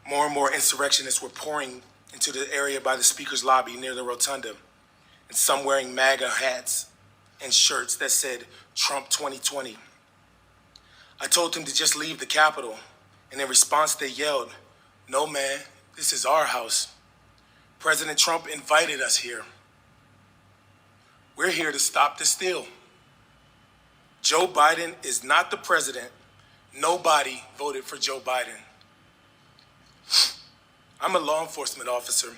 More and more insurrectionists were pouring into the area by the speaker's lobby near the rotunda, and some wearing MAGA hats and shirts that said Trump 2020. I told them to just leave the Capitol, and in response they yelled, "No, man, this is our house. President Trump invited us here. We're here to stop the steal. Joe Biden is not the president. Nobody voted for Joe Biden." I'm a law enforcement officer,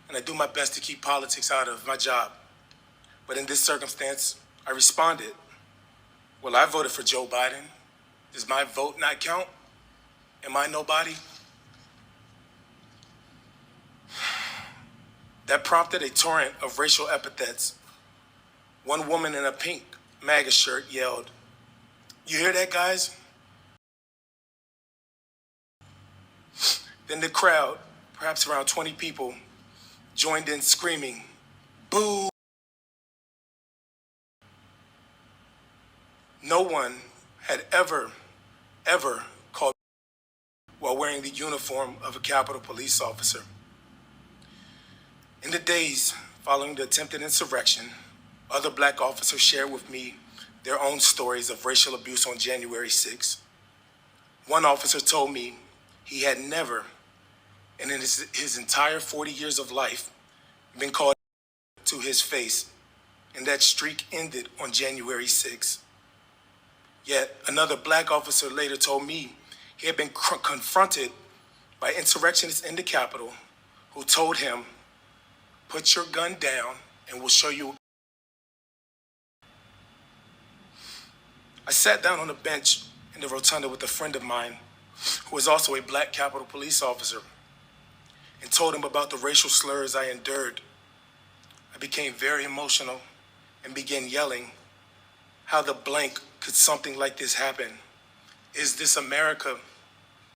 and I do my best to keep politics out of my job. But in this circumstance, I responded, "Well, I voted for Joe Biden. Does my vote not count? Am I nobody?" That prompted a torrent of racial epithets. One woman in a pink MAGA shirt yelled, "You hear that, guys?" Then the crowd, perhaps around 20 people, joined in screaming, "Boo!" No one had ever called while wearing the uniform of a Capitol Police officer. In the days following the attempted insurrection, other black officers shared with me their own stories of racial abuse on January 6th. One officer told me he had never, in his entire 40 years of life, been called to his face, and that streak ended on January 6th. Yet another black officer later told me he had been confronted by insurrectionists in the Capitol who told him, "Put your gun down and we'll show you." I sat down on a bench in the rotunda with a friend of mine who was also a black Capitol Police officer and told him about the racial slurs I endured. I became very emotional and began yelling, "How the blank could something like this happen? Is this America?"